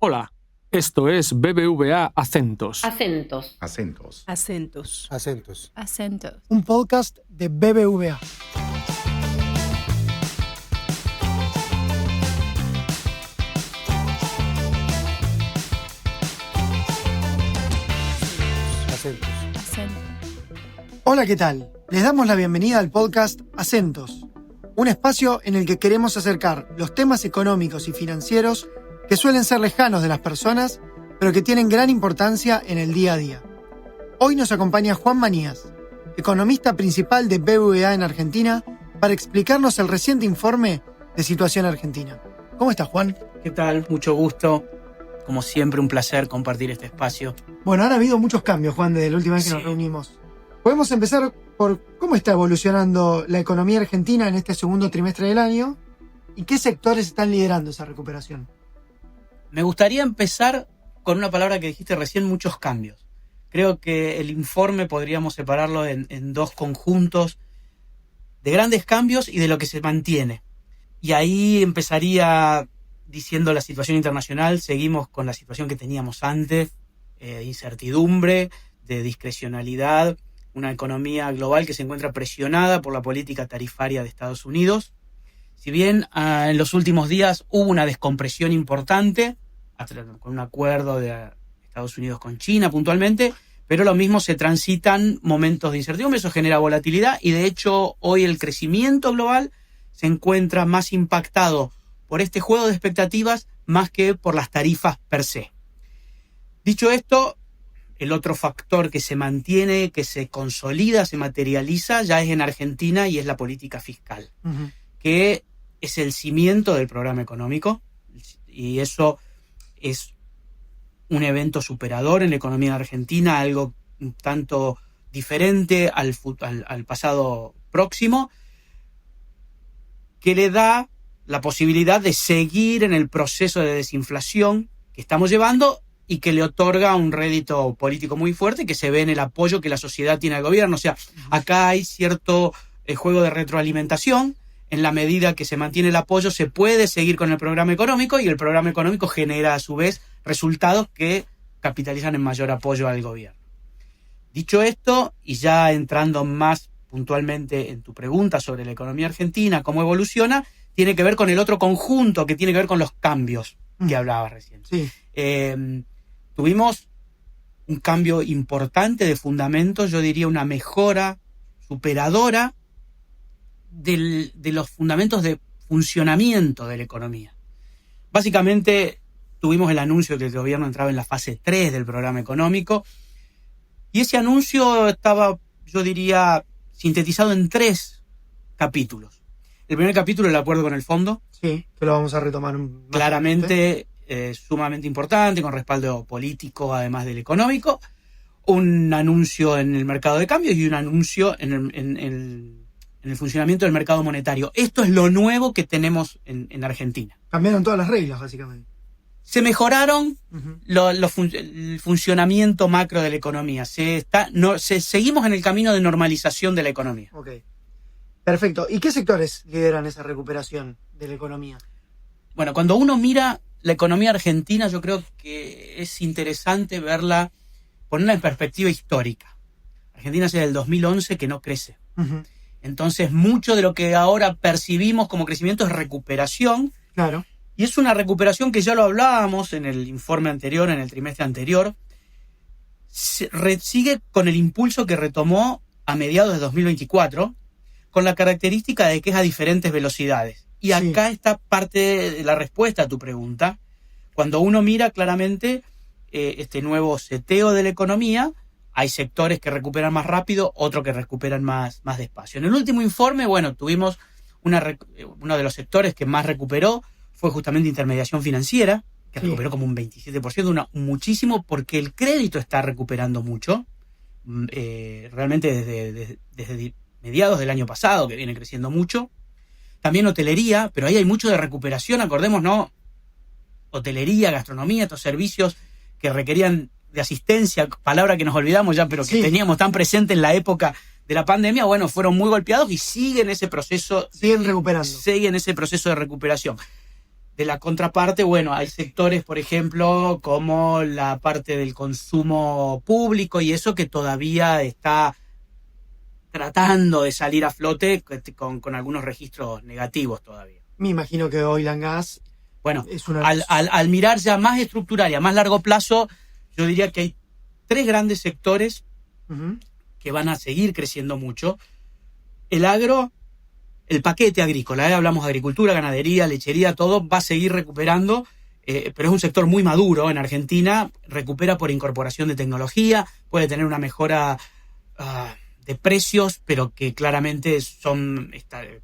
Hola, esto es BBVA Acentos. Acentos. Acentos. Acentos. Acentos. Acentos. Un podcast de BBVA. Acentos. Acentos. Hola, ¿qué tal? Les damos la bienvenida al podcast Acentos, un espacio en el que queremos acercar los temas económicos y financieros que suelen ser lejanos de las personas, pero que tienen gran importancia en el día a día. Hoy nos acompaña Juan Manías, economista principal de BBVA en Argentina, para explicarnos el reciente informe de situación argentina. ¿Cómo estás, Juan? ¿Qué tal? Mucho gusto. Como siempre, un placer compartir este espacio. Bueno, han habido muchos cambios, Juan, desde la última vez que nos reunimos. Podemos empezar por cómo está evolucionando la economía argentina en este segundo trimestre del año y qué sectores están liderando esa recuperación. Me gustaría empezar con una palabra que dijiste recién, muchos cambios. Creo que el informe podríamos separarlo en dos conjuntos de grandes cambios y de lo que se mantiene. Y ahí empezaría diciendo la situación internacional. Seguimos con la situación que teníamos antes, incertidumbre, de discrecionalidad, una economía global que se encuentra presionada por la política tarifaria de Estados Unidos. Si bien en los últimos días hubo una descompresión importante, con un acuerdo de Estados Unidos con China puntualmente, pero lo mismo se transitan momentos de incertidumbre, eso genera volatilidad y de hecho hoy el crecimiento global se encuentra más impactado por este juego de expectativas más que por las tarifas per se. Dicho esto, el otro factor que se mantiene, que se consolida, se materializa, ya es en Argentina y es la política fiscal, que es el cimiento del programa económico y eso es un evento superador en la economía argentina, algo un tanto diferente al pasado próximo, que le da la posibilidad de seguir en el proceso de desinflación que estamos llevando y que le otorga un rédito político muy fuerte que se ve en el apoyo que la sociedad tiene al gobierno. O sea, acá hay cierto juego de retroalimentación. En la medida que se mantiene el apoyo, se puede seguir con el programa económico y el programa económico genera a su vez resultados que capitalizan en mayor apoyo al gobierno. Dicho esto, y ya entrando más puntualmente en tu pregunta sobre la economía argentina, cómo evoluciona, tiene que ver con el otro conjunto que tiene que ver con los cambios que hablabas recién. Sí. Tuvimos un cambio importante de fundamentos, yo diría una mejora superadora de los fundamentos de funcionamiento de la economía. Básicamente tuvimos el anuncio de que el gobierno entraba en la fase 3 del programa económico y ese anuncio estaba, yo diría, sintetizado en 3 capítulos. El primer capítulo, el acuerdo con el fondo. Sí, que lo vamos a retomar más claramente sumamente importante, con respaldo político además del económico. Un anuncio en el mercado de cambio y un anuncio en el funcionamiento del mercado monetario. Esto es lo nuevo que tenemos en Argentina. Cambiaron todas las reglas, básicamente. Se mejoraron el funcionamiento macro de la economía. Seguimos en el camino de normalización de la economía. Ok. Perfecto. ¿Y qué sectores lideran esa recuperación de la economía? Bueno, cuando uno mira la economía argentina, yo creo que es interesante verla, ponerla en perspectiva histórica. Argentina es desde el 2011 que no crece. Entonces, mucho de lo que ahora percibimos como crecimiento es recuperación. Claro. Y es una recuperación que ya lo hablábamos en el informe anterior, en el trimestre anterior. Sigue con el impulso que retomó a mediados de 2024, con la característica de que es a diferentes velocidades. Y acá está parte de la respuesta a tu pregunta. Cuando uno mira claramente este nuevo seteo de la economía, hay sectores que recuperan más rápido, otros que recuperan más despacio. En el último informe, bueno, tuvimos uno de los sectores que más recuperó fue justamente intermediación financiera, que recuperó como un 27%, muchísimo, porque el crédito está recuperando mucho. Realmente desde mediados del año pasado, que viene creciendo mucho. También hotelería, pero ahí hay mucho de recuperación, acordemos, ¿no? Hotelería, gastronomía, estos servicios que requerían de asistencia, palabra que nos olvidamos ya, pero que teníamos tan presente en la época de la pandemia, bueno, fueron muy golpeados y siguen ese proceso. Siguen recuperando. Siguen ese proceso de recuperación. De la contraparte, bueno, hay sectores, por ejemplo, como la parte del consumo público y eso que todavía está tratando de salir a flote con algunos registros negativos todavía. Me imagino que oil and gas Bueno, es una... al mirar ya más estructural y a más largo plazo, yo diría que hay 3 grandes sectores que van a seguir creciendo mucho. El agro, el paquete agrícola, hablamos de agricultura, ganadería, lechería, todo va a seguir recuperando, pero es un sector muy maduro en Argentina, recupera por incorporación de tecnología, puede tener una mejora de precios, pero que claramente son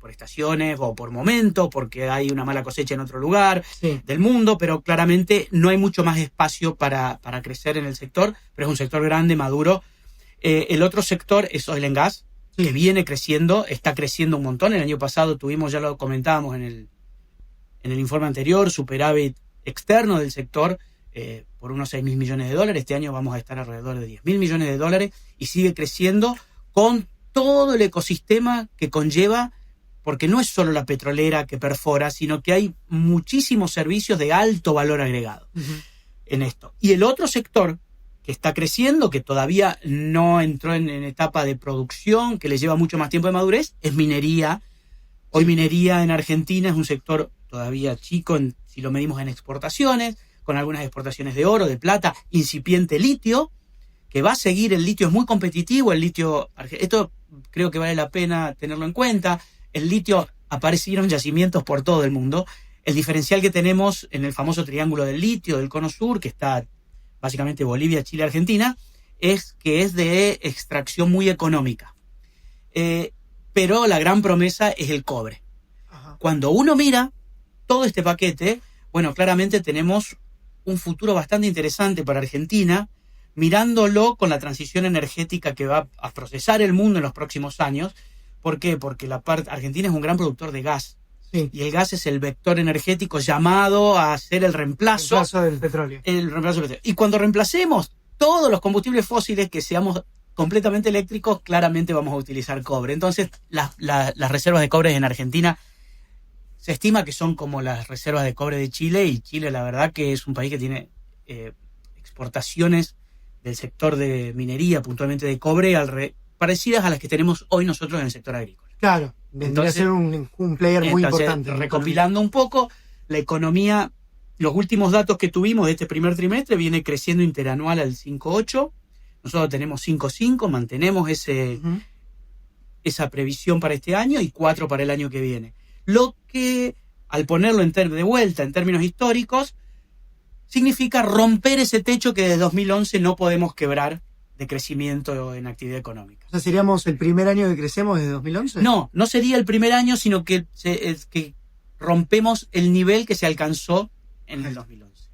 por estaciones o por momento, porque hay una mala cosecha en otro lugar del mundo, pero claramente no hay mucho más espacio para crecer en el sector, pero es un sector grande, maduro. El otro sector es oil and gas, que viene creciendo, está creciendo un montón. El año pasado tuvimos, ya lo comentábamos en el informe anterior, superávit externo del sector por unos $6.000 millones. Este año vamos a estar alrededor de $10.000 millones y sigue creciendo con todo el ecosistema que conlleva, porque no es solo la petrolera que perfora, sino que hay muchísimos servicios de alto valor agregado en esto. Y el otro sector que está creciendo, que todavía no entró en etapa de producción, que le lleva mucho más tiempo de madurez, es minería. Hoy minería en Argentina es un sector todavía chico si lo medimos en exportaciones, con algunas exportaciones de oro, de plata, incipiente litio, que va a seguir. El litio es muy competitivo, el litio, esto creo que vale la pena tenerlo en cuenta. El litio, aparecieron yacimientos por todo el mundo. El diferencial que tenemos en el famoso triángulo del litio, del cono sur, que está básicamente Bolivia, Chile, Argentina, es que es de extracción muy económica. Pero la gran promesa es el cobre. Cuando uno mira todo este paquete, bueno, claramente tenemos un futuro bastante interesante para Argentina, mirándolo con la transición energética que va a procesar el mundo en los próximos años. ¿Por qué? Porque Argentina es un gran productor de gas. Y el gas es el vector energético llamado a hacer el reemplazo del petróleo. Y cuando reemplacemos todos los combustibles fósiles, que seamos completamente eléctricos, claramente vamos a utilizar cobre. Entonces, las reservas de cobre en Argentina se estima que son como las reservas de cobre de Chile, y Chile, la verdad, que es un país que tiene exportaciones del sector de minería, puntualmente de cobre, parecidas a las que tenemos hoy nosotros en el sector agrícola. Claro, vendría a ser un player muy importante. Recopilando un poco, la economía, los últimos datos que tuvimos de este primer trimestre, viene creciendo interanual al 5,8. Nosotros tenemos 5,5, mantenemos esa previsión para este año y 4 para el año que viene. Lo que, al ponerlo de vuelta en términos históricos, significa romper ese techo que desde 2011 no podemos quebrar de crecimiento en actividad económica. O sea, ¿seríamos el primer año que crecemos desde 2011? No sería el primer año, sino que rompemos el nivel que se alcanzó en el 2011.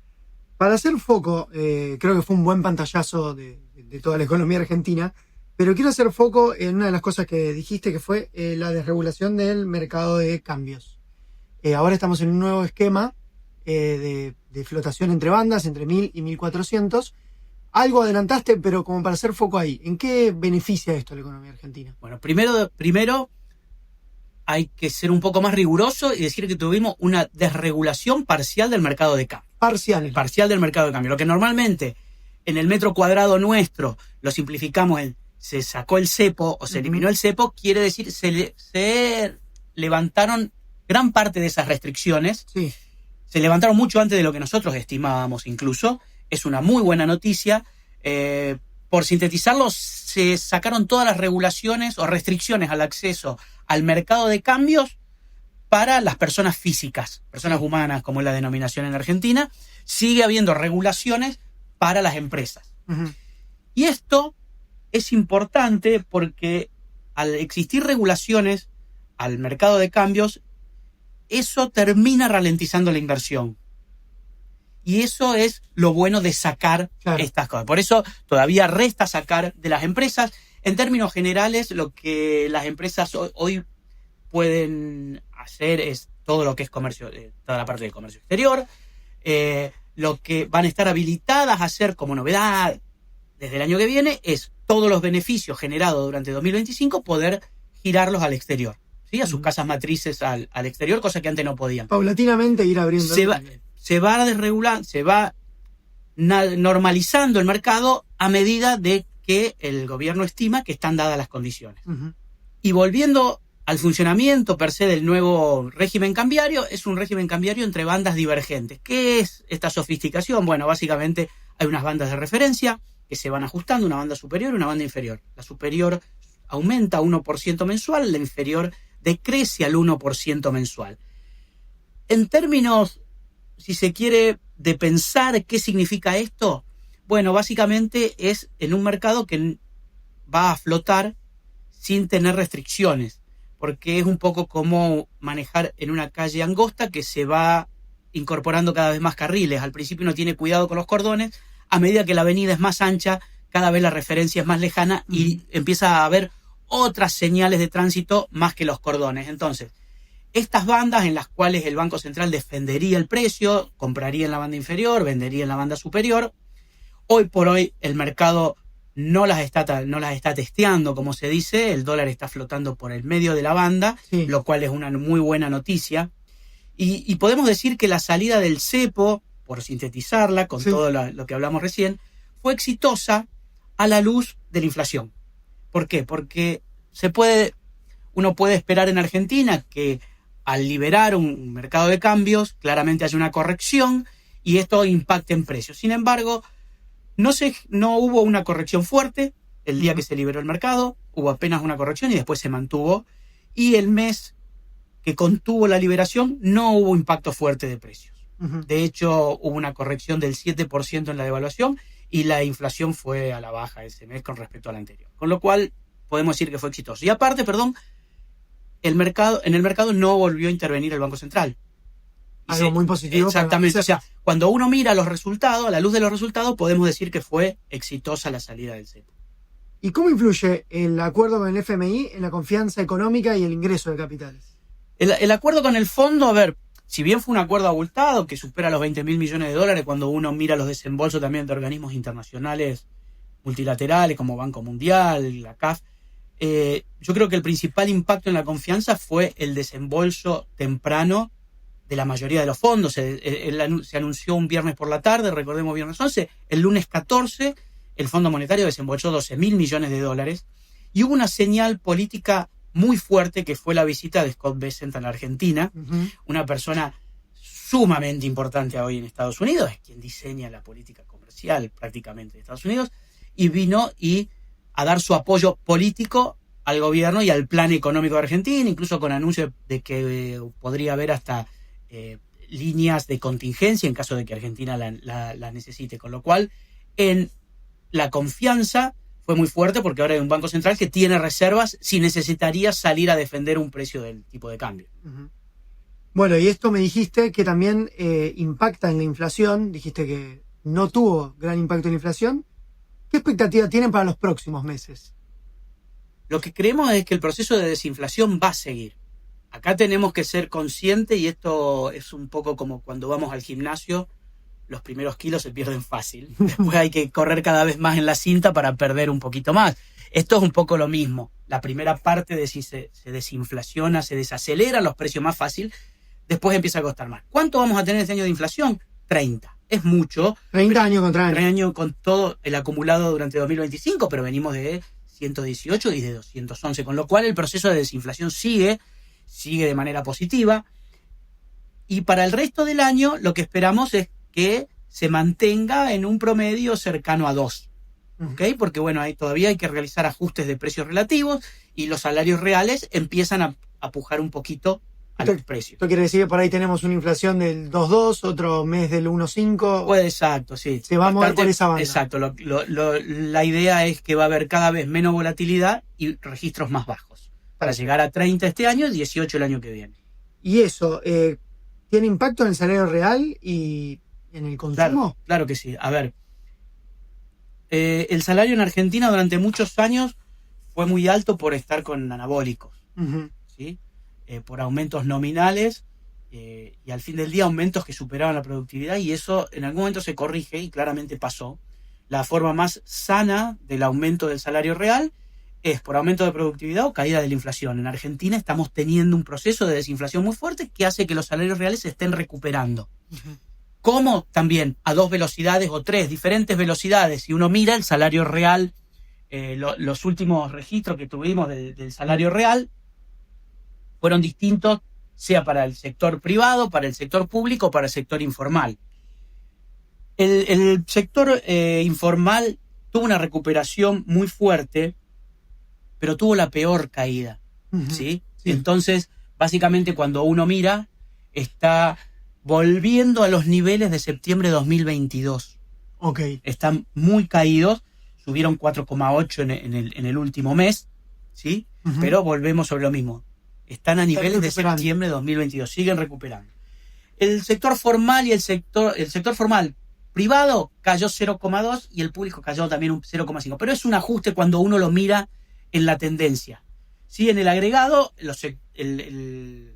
Para hacer foco, creo que fue un buen pantallazo de toda la economía argentina, pero quiero hacer foco en una de las cosas que dijiste, que fue la desregulación del mercado de cambios. Ahora estamos en un nuevo esquema de flotación entre bandas, entre 1.000 y 1.400. Algo adelantaste, pero como para hacer foco ahí, ¿en qué beneficia esto a la economía argentina? Bueno, primero hay que ser un poco más riguroso y decir que tuvimos una desregulación parcial del mercado de cambio. Parcial del mercado de cambio. Lo que normalmente en el metro cuadrado nuestro lo simplificamos en se sacó el cepo o se eliminó el cepo, quiere decir se levantaron gran parte de esas restricciones. Sí. Se levantaron mucho antes de lo que nosotros estimábamos incluso. Es una muy buena noticia. Por sintetizarlo, se sacaron todas las regulaciones o restricciones al acceso al mercado de cambios para las personas físicas, personas humanas, como es la denominación en Argentina. Sigue habiendo regulaciones para las empresas. Y esto es importante porque al existir regulaciones al mercado de cambios, eso termina ralentizando la inversión. Y eso es lo bueno de sacar estas cosas. Por eso todavía resta sacar de las empresas. En términos generales, lo que las empresas hoy pueden hacer es todo lo que es comercio, toda la parte de comercio exterior. Lo que van a estar habilitadas a hacer como novedad desde el año que viene es todos los beneficios generados durante 2025 poder girarlos al exterior. ¿sí? A sus casas matrices al exterior, cosa que antes no podían. Paulatinamente ir abriendo. Se va desregulando, se va normalizando el mercado a medida de que el gobierno estima que están dadas las condiciones. Uh-huh. Y volviendo al funcionamiento per se del nuevo régimen cambiario, es un régimen cambiario entre bandas divergentes. ¿Qué es esta sofisticación? Bueno, básicamente hay unas bandas de referencia que se van ajustando, una banda superior y una banda inferior. La superior aumenta 1% mensual, la inferior decrece al 1% mensual. En términos, si se quiere, de pensar qué significa esto, bueno, básicamente es en un mercado que va a flotar sin tener restricciones, porque es un poco como manejar en una calle angosta que se va incorporando cada vez más carriles. Al principio uno tiene cuidado con los cordones, a medida que la avenida es más ancha, cada vez la referencia es más lejana y empieza a haber otras señales de tránsito más que los cordones. Entonces, estas bandas en las cuales el Banco Central defendería el precio, compraría en la banda inferior, vendería en la banda superior. Hoy por hoy el mercado no las está testeando, como se dice. El dólar está flotando por el medio de la banda, sí, lo cual es una muy buena noticia. Y podemos decir que la salida del cepo, por sintetizarla con sí, todo lo que hablamos recién, fue exitosa a la luz de la inflación. ¿Por qué? Porque uno puede esperar en Argentina que al liberar un mercado de cambios, claramente haya una corrección y esto impacte en precios. Sin embargo, no hubo una corrección fuerte el día que se liberó el mercado, hubo apenas una corrección y después se mantuvo. Y el mes que contuvo la liberación no hubo impacto fuerte de precios. Uh-huh. De hecho, hubo una corrección del 7% en la devaluación y la inflación fue a la baja ese mes con respecto al anterior. Con lo cual, podemos decir que fue exitoso. Y aparte, en el mercado no volvió a intervenir el Banco Central. Algo muy positivo. Exactamente. O sea, cuando uno mira los resultados, a la luz de los resultados, podemos decir que fue exitosa la salida del cepo. ¿Y cómo influye el acuerdo con el FMI en la confianza económica y el ingreso de capitales? El acuerdo con el fondo, si bien fue un acuerdo abultado que supera los 20.000 millones de dólares, cuando uno mira los desembolsos también de organismos internacionales multilaterales como Banco Mundial, la CAF, yo creo que el principal impacto en la confianza fue el desembolso temprano de la mayoría de los fondos. Se anunció un viernes por la tarde, recordemos viernes 11, el lunes 14 el Fondo Monetario desembolsó 12.000 millones de dólares y hubo una señal política muy fuerte que fue la visita de Scott Bessent a la Argentina, uh-huh, una persona sumamente importante hoy en Estados Unidos, es quien diseña la política comercial prácticamente de Estados Unidos, y vino a dar su apoyo político al gobierno y al plan económico de Argentina, incluso con anuncios de que podría haber hasta líneas de contingencia en caso de que Argentina la necesite. Con lo cual, en la confianza fue muy fuerte porque ahora hay un Banco Central que tiene reservas si necesitaría salir a defender un precio del tipo de cambio. Uh-huh. Bueno, y esto me dijiste que también impacta en la inflación. Dijiste que no tuvo gran impacto en la inflación. ¿Qué expectativa tienen para los próximos meses? Lo que creemos es que el proceso de desinflación va a seguir. Acá tenemos que ser conscientes, y esto es un poco como cuando vamos al gimnasio, los primeros kilos se pierden fácil. Después hay que correr cada vez más en la cinta para perder un poquito más. Esto es un poco lo mismo. La primera parte de si se desinflaciona, se desacelera, los precios más fácil, después empieza a costar más. ¿Cuánto vamos a tener este año de inflación? 30. Es mucho. 30 años contra año. 30 años con todo el acumulado durante 2025, pero venimos de 118 y de 211, con lo cual el proceso de desinflación sigue de manera positiva. Y para el resto del año lo que esperamos es que se mantenga en un promedio cercano a 2. ¿Okay? Porque todavía hay que realizar ajustes de precios relativos y los salarios reales empiezan a pujar un poquito a los precios. Esto quiere decir que por ahí tenemos una inflación del 2.2, otro mes del 1.5. Pues exacto, sí. Se va a mover por esa banda. Exacto. La idea es que va a haber cada vez menos volatilidad y registros más bajos. Para llegar a 30 este año y 18 el año que viene. ¿Y eso tiene impacto en el salario real y en el consumo? Claro que sí. A ver, el salario en Argentina durante muchos años fue muy alto por estar con anabólicos, uh-huh, ¿sí? Por aumentos nominales y al fin del día aumentos que superaban la productividad, y eso en algún momento se corrige y claramente pasó. La forma más sana del aumento del salario real es por aumento de productividad o caída de la inflación. En Argentina estamos teniendo un proceso de desinflación muy fuerte que hace que los salarios reales se estén recuperando. Como también a 2 velocidades o 3 diferentes velocidades. Si uno mira el salario real, los últimos registros que tuvimos del salario real fueron distintos, sea para el sector privado, para el sector público o para el sector informal. El sector informal tuvo una recuperación muy fuerte, pero tuvo la peor caída. ¿Sí? Sí. Entonces, básicamente cuando uno mira, está volviendo a los niveles de septiembre de 2022. Okay. Están muy caídos, subieron 4,8 en el último mes, ¿sí? Pero volvemos sobre lo mismo. Están a niveles de septiembre de 2022, siguen recuperando. El sector formal y el sector formal privado cayó 0,2 y el público cayó también un 0,5. Pero es un ajuste cuando uno lo mira en la tendencia. ¿Sí? En el agregado, el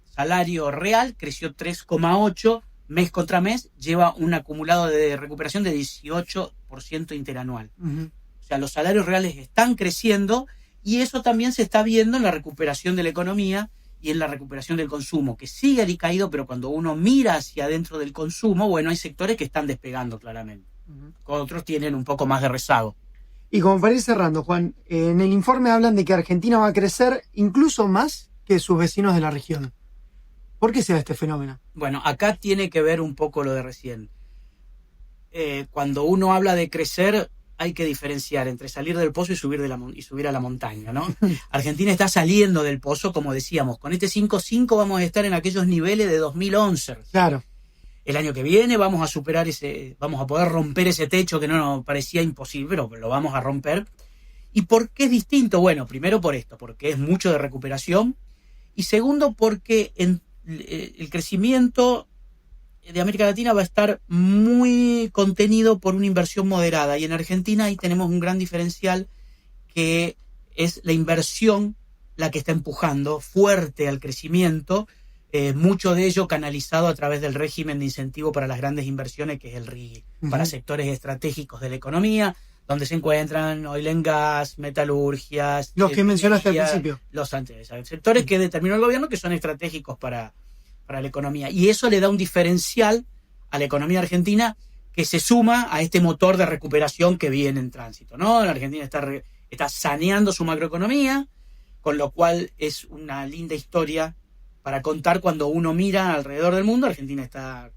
salario real creció 3,8 mes contra mes, lleva un acumulado de recuperación de 18% interanual. O sea, los salarios reales están creciendo y eso también se está viendo en la recuperación de la economía y en la recuperación del consumo, que sigue alicaído, pero cuando uno mira hacia adentro del consumo, bueno, hay sectores que están despegando claramente. Otros tienen un poco más de rezago. Y como para ir cerrando, Juan, en el informe hablan de que Argentina va a crecer incluso más que sus vecinos de la región. ¿Por qué se da este fenómeno? Bueno, acá tiene que ver un poco lo de recién. Cuando uno habla de crecer, hay que diferenciar entre salir del pozo y subir a la montaña, ¿no? Argentina está saliendo del pozo, como decíamos. Con este 5.5 vamos a estar en aquellos niveles de 2011. Claro. El año que viene vamos a poder romper ese techo que no nos parecía imposible, pero lo vamos a romper. ¿Y por qué es distinto? Bueno, primero por esto, porque es mucho de recuperación. Y segundo, porque el crecimiento de América Latina va a estar muy contenido por una inversión moderada. Y en Argentina ahí tenemos un gran diferencial, que es la inversión la que está empujando fuerte al crecimiento, mucho de ello canalizado a través del régimen de incentivo para las grandes inversiones, que es el RIGI, para sectores estratégicos de la economía, donde se encuentran oil and gas, metalurgias... Los que mencionaste al principio. Los sectores que determinó el gobierno que son estratégicos para la economía. Y eso le da un diferencial a la economía argentina que se suma a este motor de recuperación que viene en tránsito, ¿no? La Argentina está saneando su macroeconomía, con lo cual es una linda historia para contar cuando uno mira alrededor del mundo. Argentina está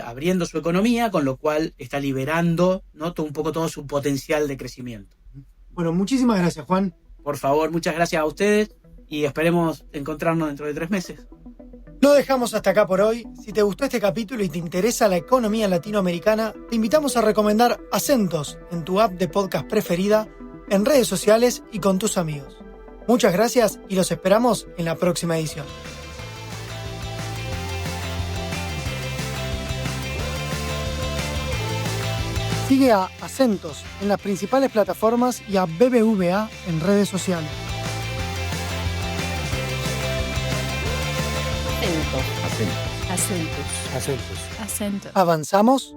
abriendo su economía, con lo cual está liberando, ¿no?, un poco todo su potencial de crecimiento. Bueno, muchísimas gracias, Juan. Por favor, muchas gracias a ustedes y esperemos encontrarnos dentro de 3 meses. Lo dejamos hasta acá por hoy. Si te gustó este capítulo y te interesa la economía latinoamericana, te invitamos a recomendar Acentos en tu app de podcast preferida, en redes sociales y con tus amigos. Muchas gracias y los esperamos en la próxima edición. Sigue a Acentos en las principales plataformas y a BBVA en redes sociales. Acentos. ¿Avanzamos?